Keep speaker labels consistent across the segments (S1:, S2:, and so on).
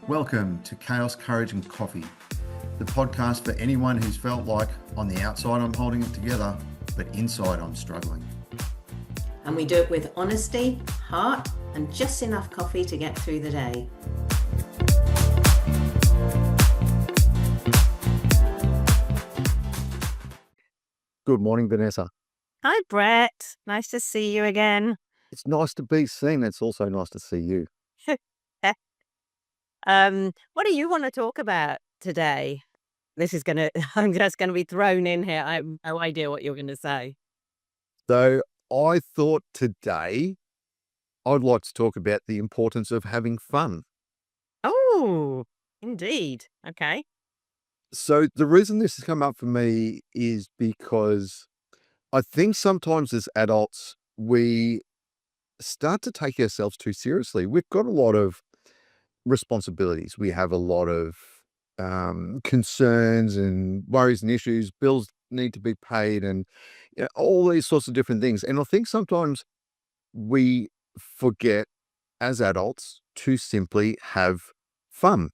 S1: Welcome to Chaos, Courage and Coffee, the podcast for anyone who's felt like on the outside I'm holding it together, but inside I'm struggling.
S2: And we do it with honesty, heart, and just enough coffee to get through the day.
S3: Good morning, Vanessa.
S4: Hi, Brett. Nice to see you again.
S3: It's nice to be seen. It's also nice to see you.
S4: What do you want to talk about today? This is I'm just gonna be thrown in here. I have no idea what you're gonna say.
S3: So I thought today I'd like to talk about the importance of having fun.
S4: Oh, indeed. Okay.
S3: So the reason this has come up for me is because I think sometimes as adults, we start to take ourselves too seriously. We've got a lot of responsibilities. We have a lot of concerns and worries and issues. Bills need to be paid and all these sorts of different things. And I think sometimes we forget as adults to simply have fun.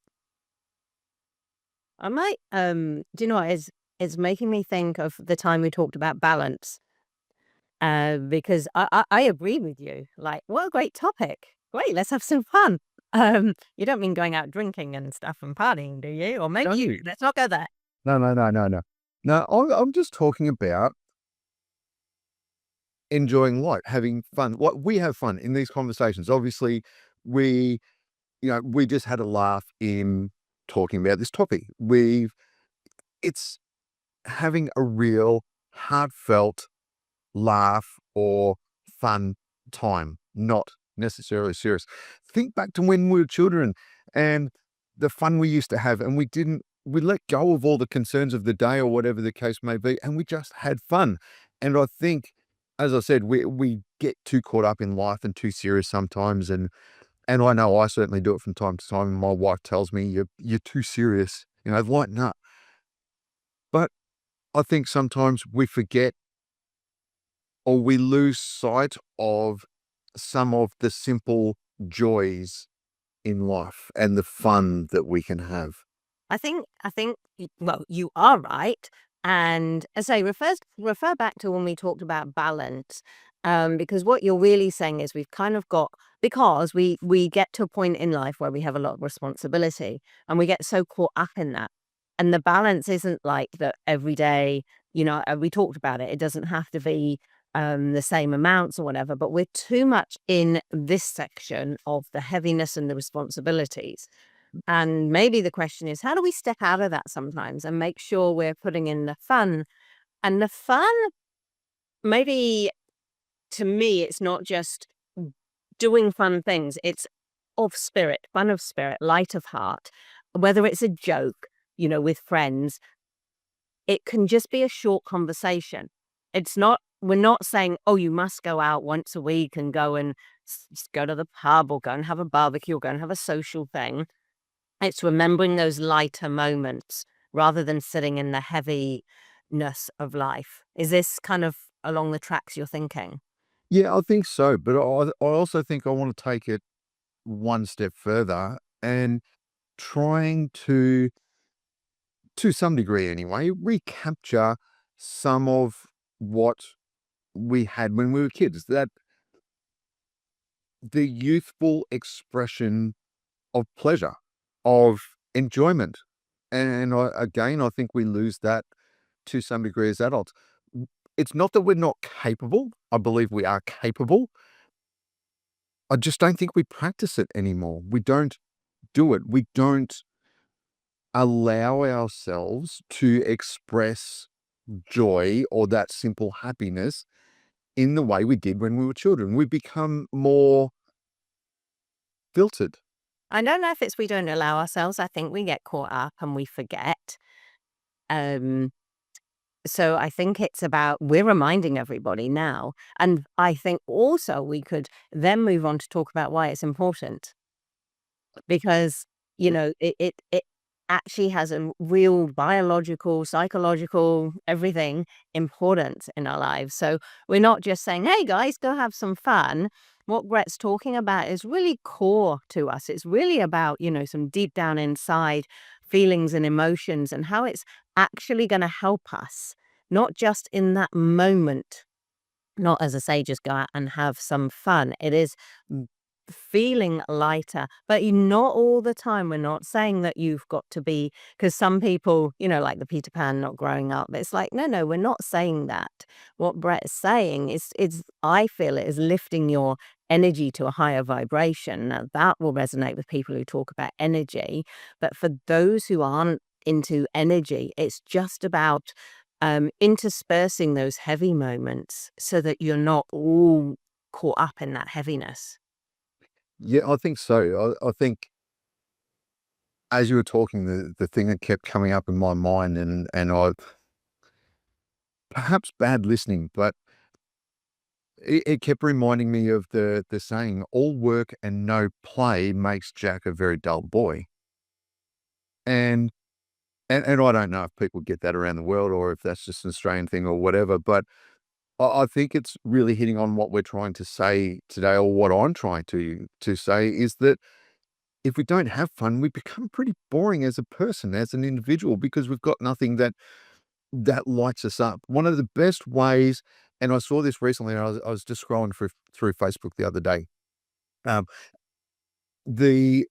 S4: I might do you know what is making me think of the time we talked about balance. Because I agree with you. Like, what a great topic. Great, let's have some fun. You don't mean going out drinking and stuff and partying, do you? Or maybe you. Let's not go there.
S3: No. No, I'm just talking about enjoying life, having fun. What we have fun in these conversations. Obviously, we just had a laugh in talking about this topic. It's having a real heartfelt laugh or fun time, not necessarily serious. Think back to when we were children and the fun we used to have, and we let go of all the concerns of the day or whatever the case may be, and we just had fun. And I think, as I said, we get too caught up in life and too serious sometimes, and I know I certainly do it from time to time. My wife tells me you're too serious, lighten up. But I think sometimes we forget or we lose sight of some of the simple joys in life and the fun that we can have.
S4: I think, well, you are right. And as I say, refer back to when we talked about balance. Because what you're really saying is we've kind of got, because we get to a point in life where we have a lot of responsibility and we get so caught up in that. And the balance isn't like that every day, we talked about it. It doesn't have to be the same amounts or whatever, but we're too much in this section of the heaviness and the responsibilities. And maybe the question is, how do we step out of that sometimes and make sure we're putting in the fun? And the fun, maybe to me, it's not just doing fun things. It's of spirit, fun of spirit, light of heart. Whether it's a joke, with friends, it can just be a short conversation. We're not saying, oh, you must go out once a week and go and go to the pub or go and have a barbecue or go and have a social thing. It's remembering those lighter moments rather than sitting in the heaviness of life. Is this kind of along the tracks you're thinking?
S3: Yeah, I think so. But I also think I want to take it one step further and trying to some degree anyway, recapture some of what we had when we were kids, that the youthful expression of pleasure, of enjoyment. And I think we lose that to some degree as adults. It's not that we're not capable. I believe we are capable. I just don't think we practice it anymore. We don't do it. We don't allow ourselves to express joy or that simple happiness in the way we did when we were children. We become more filtered.
S4: I don't know if it's we don't allow ourselves. I think we get caught up and we forget. So I think it's about we're reminding everybody now. And I think also we could then move on to talk about why it's important. Because, it actually has a real biological, psychological, everything importance in our lives. So we're not just saying, hey guys, go have some fun. what Brett's talking about is really core to us. It's really about, some deep down inside feelings and emotions and how it's actually going to help us, not just in that moment, not, as I say, just go out and have some fun. It is feeling lighter, but not all the time. We're not saying that you've got to be, because some people, like the Peter Pan not growing up, it's like, no, we're not saying that. What Brett is saying is I feel it is lifting your energy to a higher vibration. Now that will resonate with people who talk about energy, but for those who aren't into energy, it's just about interspersing those heavy moments so that you're not all caught up in that heaviness.
S3: Yeah, I think so. I think as you were talking, the thing that kept coming up in my mind, and I perhaps bad listening, but it kept reminding me of the saying, "All work and no play makes Jack a very dull boy." And I don't know if people get that around the world or if that's just an Australian thing or whatever, but I think it's really hitting on what we're trying to say today, or what I'm trying to say, is that if we don't have fun, we become pretty boring as a person, as an individual, because we've got nothing that lights us up. One of the best ways, and I saw this recently, and I was just scrolling through Facebook the other day. Um, the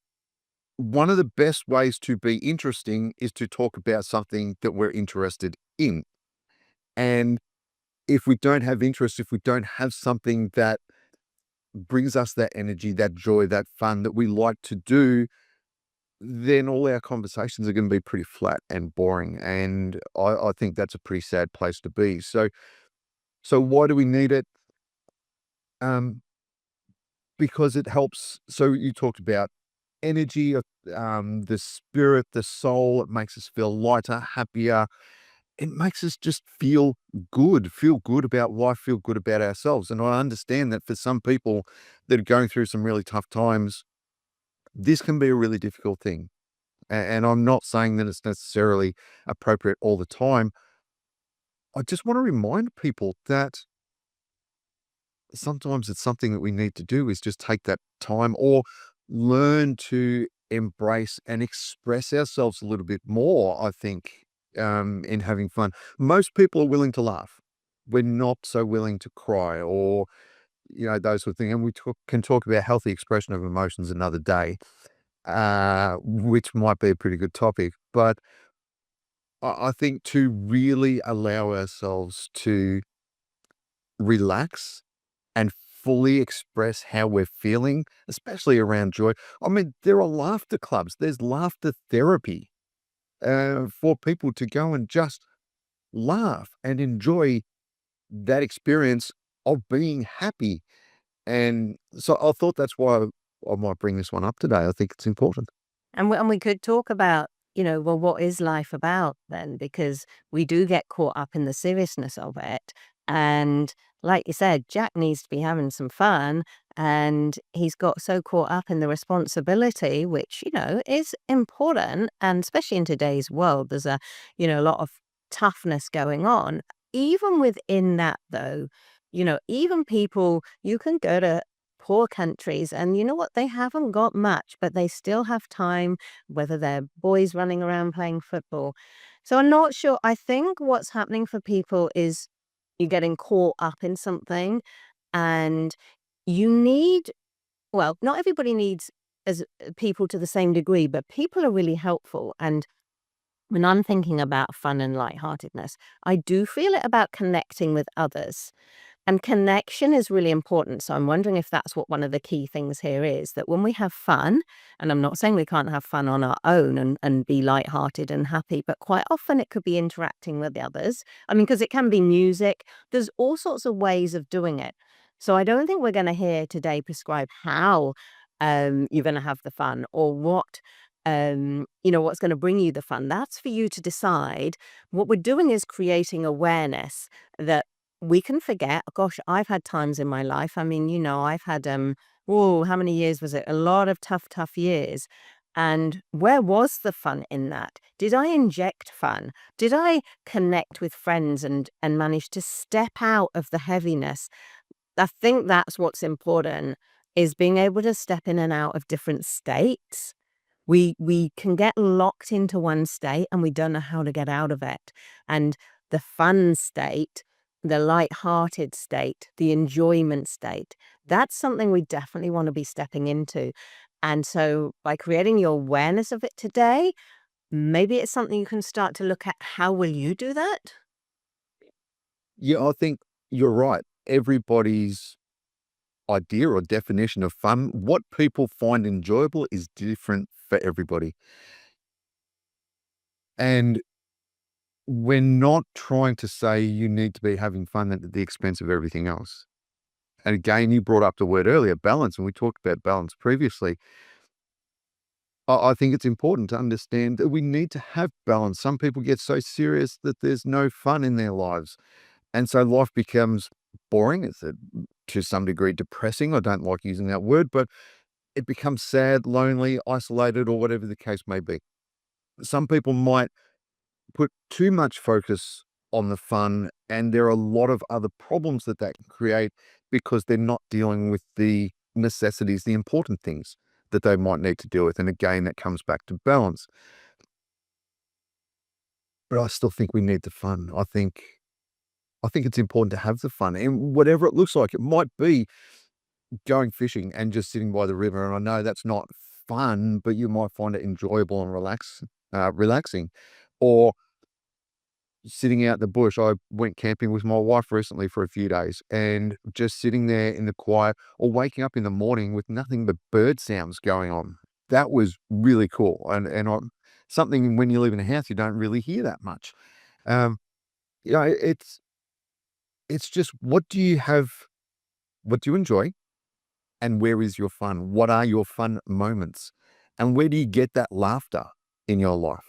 S3: One of the best ways to be interesting is to talk about something that we're interested in. And if we don't have interest, if we don't have something that brings us that energy, that joy, that fun that we like to do, then all our conversations are going to be pretty flat and boring. And I think that's a pretty sad place to be. So why do we need it? Um, because it helps. So you talked about energy, the spirit, the soul. It makes us feel lighter, happier. It makes us just feel good about life, feel good about ourselves. And I understand that for some people that are going through some really tough times, this can be a really difficult thing. And I'm not saying that it's necessarily appropriate all the time. I just want to remind people that sometimes it's something that we need to do, is just take that time, or learn to embrace and express ourselves a little bit more, I think, in having fun. Most people are willing to laugh. We're not so willing to cry, or, those sort of things. And we can talk about healthy expression of emotions another day, which might be a pretty good topic. But I think to really allow ourselves to relax and fully express how we're feeling, especially around joy. I mean, there are laughter clubs, there's laughter therapy, for people to go and just laugh and enjoy that experience of being happy. And so I thought that's why I might bring this one up today. I think it's important.
S4: And we could talk about, well, what is life about then? Because we do get caught up in the seriousness of it. And like you said, Jack needs to be having some fun. And he's got so caught up in the responsibility, which, is important. And especially in today's world, there's a lot of toughness going on. Even within that, though, even people, you can go to poor countries and you know what, they haven't got much, but they still have time, whether they're boys running around playing football. So I'm not sure. I think what's happening for people is you're getting caught up in something, and you need, well, not everybody needs as people to the same degree, but people are really helpful. And when I'm thinking about fun and lightheartedness, I do feel it about connecting with others. And connection is really important. So I'm wondering if that's what one of the key things here is, that when we have fun, and I'm not saying we can't have fun on our own and be lighthearted and happy, but quite often it could be interacting with the others. I mean, because it can be music. There's all sorts of ways of doing it. So I don't think we're going to hear today prescribe how you're going to have the fun, or what what's going to bring you the fun. That's for you to decide. What we're doing is creating awareness that we can forget. Gosh, I've had times in my life. I mean, I've had how many years was it? A lot of tough years. And where was the fun in that? Did I inject fun? Did I connect with friends and manage to step out of the heaviness? I think that's what's important, is being able to step in and out of different states. We can get locked into one state and we don't know how to get out of it. And the fun state, the light-hearted state, the enjoyment state, that's something we definitely want to be stepping into. And so by creating your awareness of it today, maybe it's something you can start to look at. How will you do that?
S3: Yeah, I think you're right. Everybody's idea or definition of fun, what people find enjoyable, is different for everybody. And we're not trying to say you need to be having fun at the expense of everything else. And again, you brought up the word earlier, balance, and we talked about balance previously. I think it's important to understand that we need to have balance. Some people get so serious that there's no fun in their lives. And so life becomes boring. It's to some degree depressing. I don't like using that word, but it becomes sad, lonely, isolated, or whatever the case may be. Some people might put too much focus on the fun, and there are a lot of other problems that can create because they're not dealing with the necessities, the important things that they might need to deal with. And again, that comes back to balance. But I still think we need the fun. I think it's important to have the fun, and whatever it looks like. It might be going fishing and just sitting by the river, and I know that's not fun, but you might find it enjoyable and relaxing. Or sitting out in the bush. I went camping with my wife recently for a few days, and just sitting there in the quiet, or waking up in the morning with nothing but bird sounds going on. That was really cool, and something when you live in a house you don't really hear that much. Um, it's just, what do you have? What do you enjoy? And where is your fun? What are your fun moments? And where do you get that laughter in your life?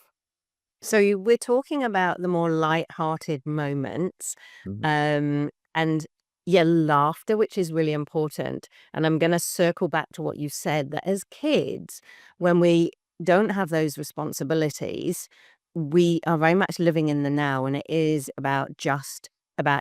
S4: So we're talking about the more light-hearted moments,
S3: Mhm.
S4: and yeah, laughter, which is really important. And I'm going to circle back to what you said, that as kids, when we don't have those responsibilities, we are very much living in the now, and it is about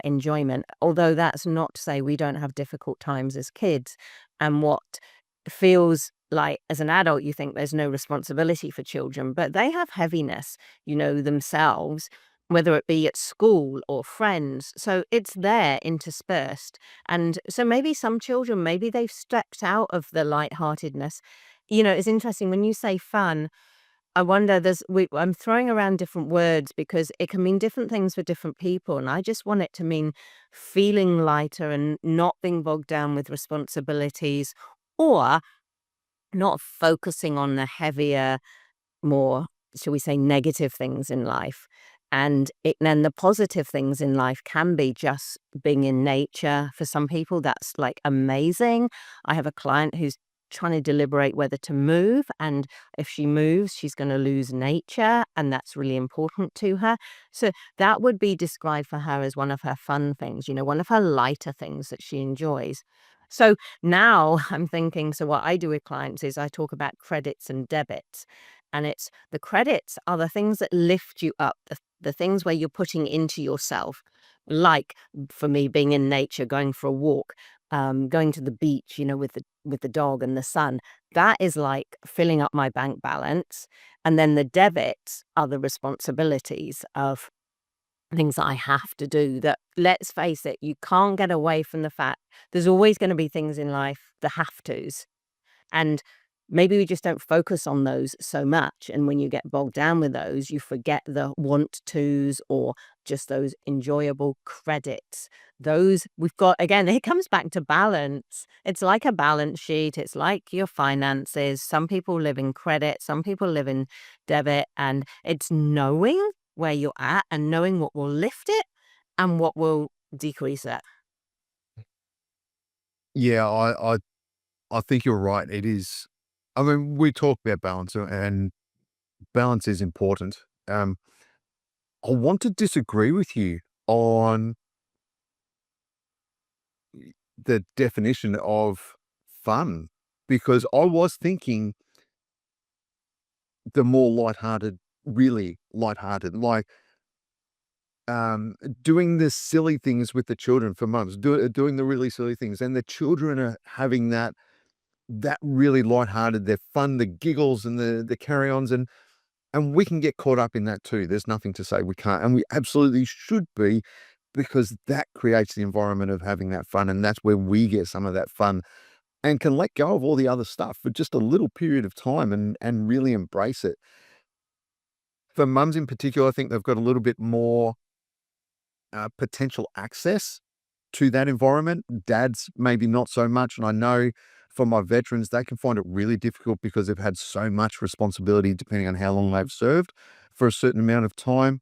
S4: enjoyment. Although that's not to say we don't have difficult times as kids, and what feels like as an adult you think there's no responsibility for children, but they have heaviness, themselves, whether it be at school or friends. So it's there interspersed. And so maybe some children, maybe they've stepped out of the lightheartedness. It's interesting when you say fun. I wonder, I'm throwing around different words because it can mean different things for different people. And I just want it to mean feeling lighter and not being bogged down with responsibilities, or not focusing on the heavier, more, shall we say, negative things in life. And then the positive things in life can be just being in nature. For some people, that's like amazing. I have a client who's trying to deliberate whether to move, and if she moves, she's going to lose nature, and that's really important to her. So that would be described for her as one of her fun things, one of her lighter things that she enjoys. So now I'm thinking, so what I do with clients is I talk about credits and debits. And it's the credits are the things that lift you up, the things where you're putting into yourself. Like for me, being in nature, going for a walk, going to the beach, with the dog and the sun. That is like filling up my bank balance. And then the debits are the responsibilities of things that I have to do, that, let's face it, you can't get away from the fact there's always going to be things in life, the have tos. And maybe we just don't focus on those so much. And when you get bogged down with those, you forget the want tos, or just those enjoyable credits. Those we've got, again, it comes back to balance. It's like a balance sheet. It's like your finances. Some people live in credit, some people live in debit. And it's knowing where you're at and knowing what will lift it and what will decrease it.
S3: Yeah, I think you're right. It is. I mean, we talk about balance, and balance is important. I want to disagree with you on the definition of fun, because I was thinking the more lighthearted, really lighthearted. Like, doing the silly things with the children for mums, doing the really silly things, and the children are having that really lighthearted, their fun, the giggles and the carry-ons, and we can get caught up in that too. There's nothing to say we can't, and we absolutely should be, because that creates the environment of having that fun, and that's where we get some of that fun and can let go of all the other stuff for just a little period of time and really embrace it. For mums in particular, I think they've got a little bit more potential access to that environment. Dads, maybe not so much. And I know for my veterans, they can find it really difficult because they've had so much responsibility, depending on how long they've served for a certain amount of time.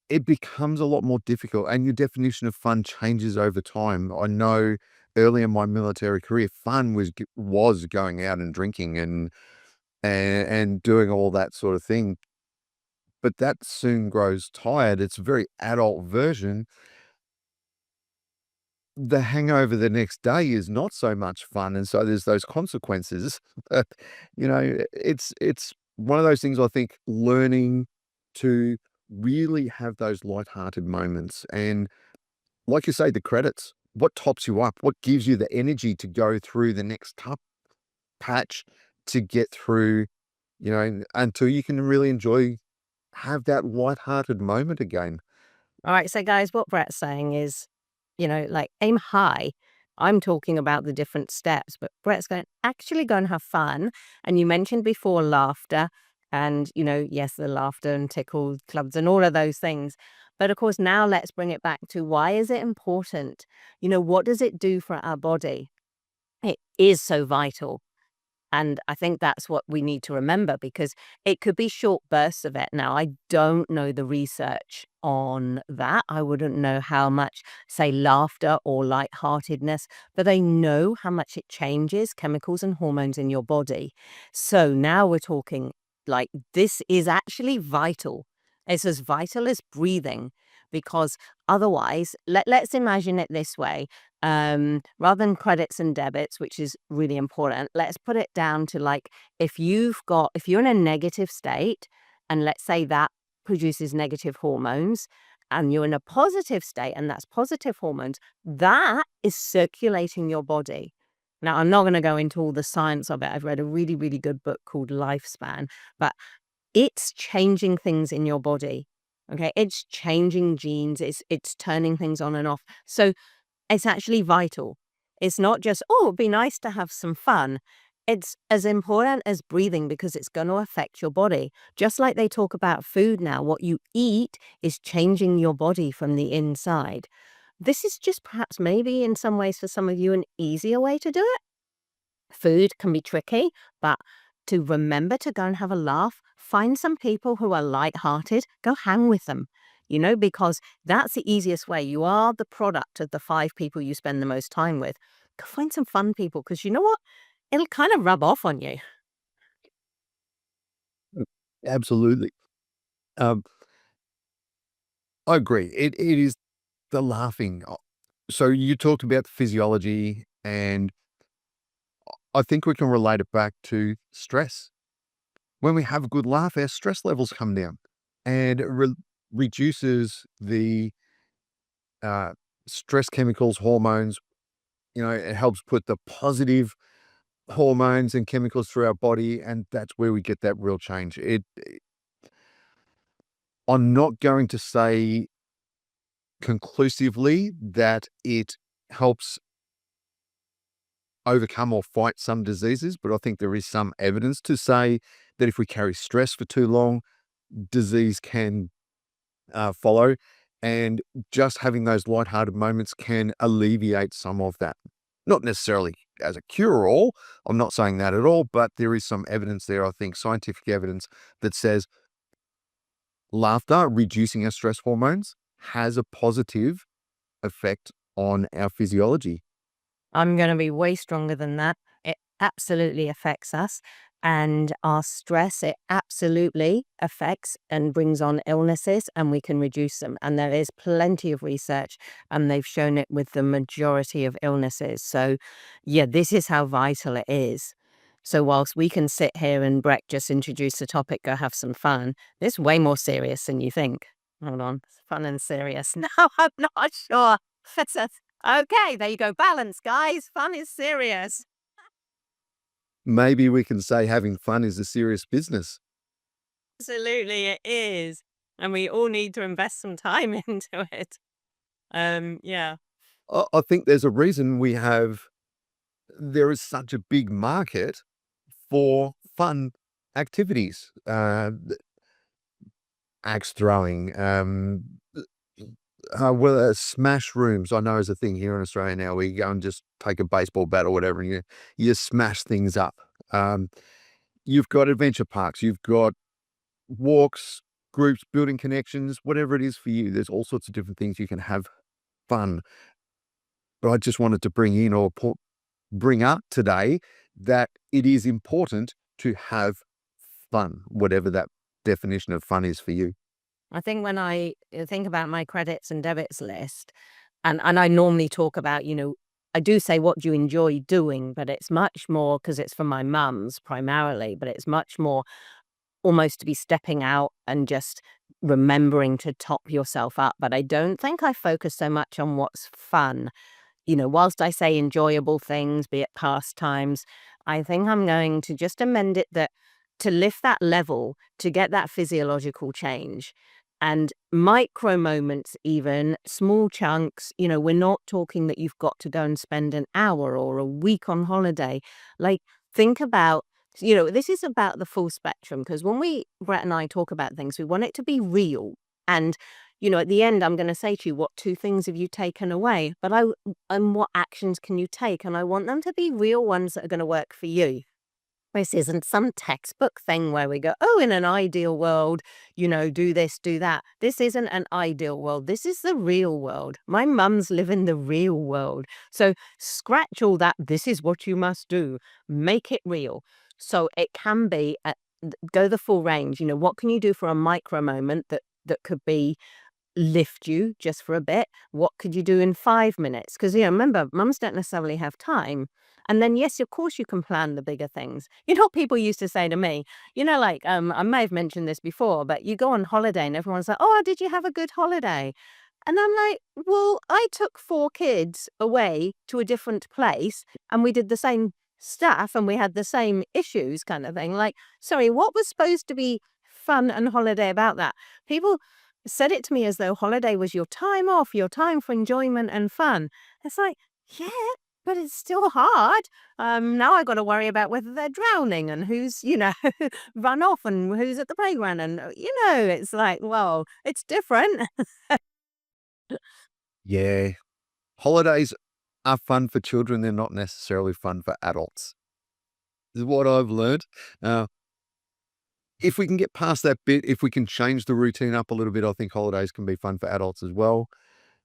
S3: It becomes a lot more difficult, and your definition of fun changes over time. I know early in my military career, fun was going out and drinking and doing all that sort of thing. But that soon grows tired. It's a very adult version. The hangover the next day is not so much fun, and so there's those consequences. But, it's one of those things, I think, learning to really have those lighthearted moments. And like you say, the credits, what tops you up, what gives you the energy to go through the next tough patch, to get through, until you can really have that lighthearted moment again.
S4: All right, so guys, what Brett's saying is, like aim high. I'm talking about the different steps, but Brett's going, actually go and have fun. And you mentioned before laughter and, yes, the laughter and tickle clubs and all of those things. But of course, now let's bring it back to, why is it important? What does it do for our body? It is so vital. And I think that's what we need to remember, because it could be short bursts of it. Now, I don't know the research on that. I wouldn't know how much, say, laughter or lightheartedness, but I know how much it changes chemicals and hormones in your body. So now we're talking like, this is actually vital. It's as vital as breathing, because otherwise, let's imagine it this way. Rather than credits and debits, which is really important, let's put it down to, like, if you're in a negative state, and let's say that produces negative hormones, and you're in a positive state and that's positive hormones, that is circulating your body. Now, I'm not going to go into all the science of it. I've read a really, really good book called Lifespan, but it's changing things in your body. Okay, it's changing genes, it's turning things on and off. So it's actually vital. It's not just, oh, it'd be nice to have some fun. It's as important as breathing, because it's going to affect your body. Just like they talk about food now, what you eat is changing your body from the inside. This is just perhaps maybe in some ways for some of you an easier way to do it. Food can be tricky, but to remember to go and have a laugh, find some people who are lighthearted, go hang with them. Because that's the easiest way. You are the product of the 5 people you spend the most time with. Go find some fun people, because you know what? It'll kind of rub off on you.
S3: Absolutely. I agree. It is the laughing. So you talked about the physiology, and I think we can relate it back to stress. When we have a good laugh, our stress levels come down, and it reduces the stress chemicals, hormones. It helps put the positive hormones and chemicals through our body, and that's where we get that real change. I'm not going to say conclusively that it helps overcome or fight some diseases, but I think there is some evidence to say that if we carry stress for too long, disease can follow, and just having those lighthearted moments can alleviate some of that. Not necessarily as a cure-all, I'm not saying that at all, but there is some evidence there, I think, scientific evidence, that says laughter, reducing our stress hormones, has a positive effect on our physiology.
S4: I'm going to be way stronger than that. It absolutely affects us, and our stress, it absolutely affects and brings on illnesses, and we can reduce them. And there is plenty of research, and they've shown it with the majority of illnesses. So yeah, this is how vital it is. So whilst we can sit here and Breck just introduce the topic, go have some fun, it's way more serious than you think. hold on, fun and serious. No, I'm not sure. Okay, there you go. Balance, guys. Fun is serious.
S3: Maybe we can say having fun is a serious business.
S4: Absolutely, it is. And we all need to invest some time into it. Yeah.
S3: I think there's a reason there is such a big market for fun activities. Axe throwing, smash rooms, I know is a thing here in Australia now, where you go and just take a baseball bat or whatever, and you smash things up. You've got adventure parks, you've got walks, groups, building connections, whatever it is for you. There's all sorts of different things you can have fun. But I just wanted to bring up today that it is important to have fun, whatever that definition of fun is for you.
S4: I think when I think about my credits and debits list, and I normally talk about, I do say what do you enjoy doing, but it's much more because it's for my mums primarily, but it's much more almost to be stepping out and just remembering to top yourself up. But I don't think I focus so much on what's fun. Whilst I say enjoyable things, be it pastimes, I think I'm going to just amend it that to lift that level, to get that physiological change. And micro moments, even small chunks, we're not talking that you've got to go and spend an hour or a week on holiday. Like, think about, this is about the full spectrum, because when Brett and I talk about things, we want it to be real. And, at the end, I'm going to say to you, what 2 things have you taken away? But and what actions can you take? And I want them to be real ones that are going to work for you. This isn't some textbook thing where we go, oh, in an ideal world, do this, do that. This isn't an ideal world. This is the real world. My mums live in the real world. So scratch all that. This is what you must do. Make it real. So it can be, go the full range. What can you do for a micro moment that could be lift you just for a bit? What could you do in 5 minutes? Because, remember, mums don't necessarily have time. And then, yes, of course, you can plan the bigger things. What people used to say to me, I may have mentioned this before, but you go on holiday and everyone's like, oh, did you have a good holiday? And I'm like, well, I took 4 kids away to a different place and we did the same stuff and we had the same issues kind of thing. Like, sorry, what was supposed to be fun and holiday about that? People said it to me as though holiday was your time off, your time for enjoyment and fun. It's like, yeah, but it's still hard. Now I got to worry about whether they're drowning and who's, run off and who's at the playground. And, it's like, well, it's different.
S3: Yeah. Holidays are fun for children. They're not necessarily fun for adults. This is what I've learned. If we can get past that bit, if we can change the routine up a little bit, I think holidays can be fun for adults as well.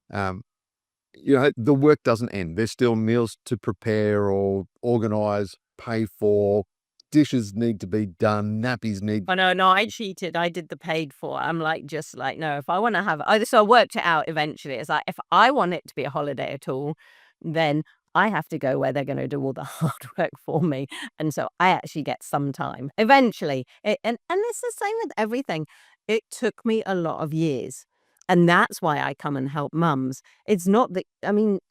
S3: The work doesn't end. There's still meals to prepare or organize, pay for. Dishes need to be done. Nappies need.
S4: Oh, no, I cheated. I did the paid for. I'm just like, no, if I want to have so I worked it out eventually. It's like, if I want it to be a holiday at all, then I have to go where they're going to do all the hard work for me. And so I actually get some time eventually. And it's the same with everything. It took me a lot of years. And that's why I come and help mums. It's not that,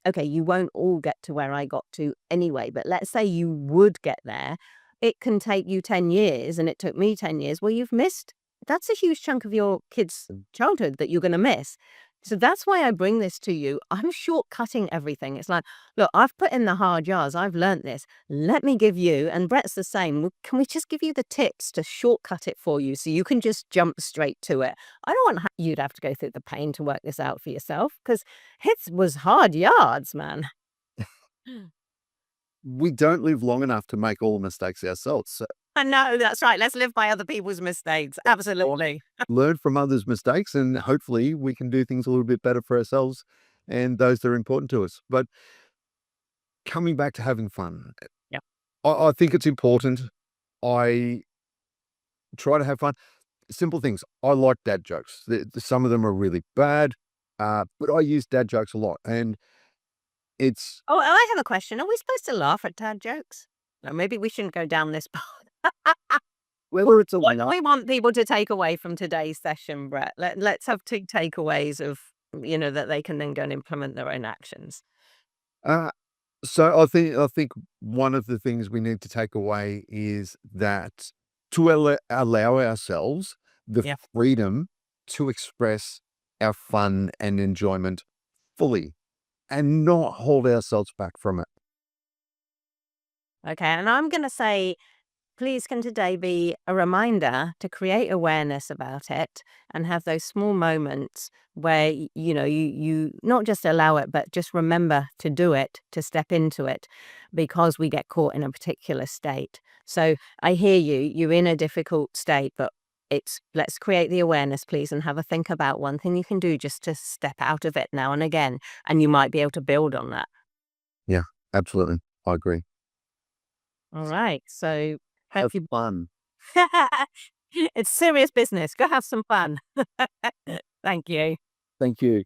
S4: okay, you won't all get to where I got to anyway, but let's say you would get there. It can take you 10 years and it took me 10 years. Well, you've missed, that's a huge chunk of your kid's childhood that you're going to miss. So that's why I bring this to you. I'm shortcutting everything. It's like, look, I've put in the hard yards. I've learned this. Let me give you, and Brett's the same. Can we just give you the tips to shortcut it for you so you can just jump straight to it? I don't want you to have to go through the pain to work this out for yourself because it was hard yards, man.
S3: We don't live long enough to make all the mistakes ourselves. So
S4: I know, that's right. Let's live by other people's mistakes. Absolutely.
S3: learn from others' mistakes, and hopefully we can do things a little bit better for ourselves and those that are important to us. But coming back to having fun,
S4: Yeah.
S3: I think it's important. I try to have fun. Simple things. I like dad jokes. Some of them are really bad, but I use dad jokes a lot. And it's
S4: Oh, I have a question. Are we supposed to laugh at dad jokes? No, maybe we shouldn't go down this path.
S3: whether it's a
S4: What
S3: winner.
S4: we want people to take away from today's session, Brett. Let's have 2 takeaways of, that they can then go and implement their own actions.
S3: Uh, so I think one of the things we need to take away is that to allow ourselves the
S4: Yeah.
S3: freedom to express our fun and enjoyment fully and not hold ourselves back from it.
S4: Okay, and I'm going to say, please can today be a reminder to create awareness about it and have those small moments where you not just allow it, but just remember to do it, to step into it, because we get caught in a particular state. So I hear you're in a difficult state, but let's create the awareness, please, and have a think about one thing you can do just to step out of it now and again, and you might be able to build on that.
S3: Yeah, absolutely. I agree.
S4: All right, so
S3: Have
S4: hope you
S3: fun.
S4: it's serious business. Go have some fun. Thank you.
S3: Thank you.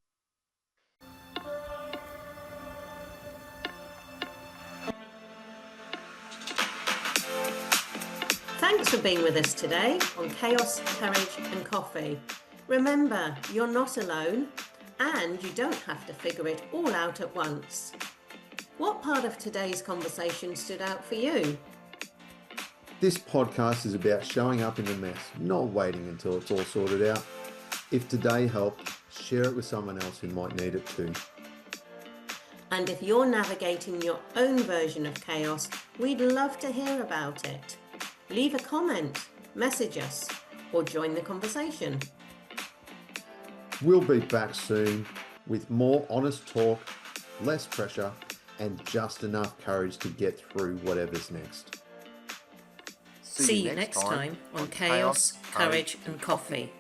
S2: Thanks for being with us today on Chaos, Courage and Coffee. Remember, you're not alone and you don't have to figure it all out at once. What part of today's conversation stood out for you?
S1: This podcast is about showing up in the mess, not waiting until it's all sorted out. If today helped, share it with someone else who might need it too.
S2: And if you're navigating your own version of chaos, we'd love to hear about it. Leave a comment, message us, or join the conversation.
S1: We'll be back soon with more honest talk, less pressure, and just enough courage to get through whatever's next.
S2: See you next time on Chaos, Courage and Coffee.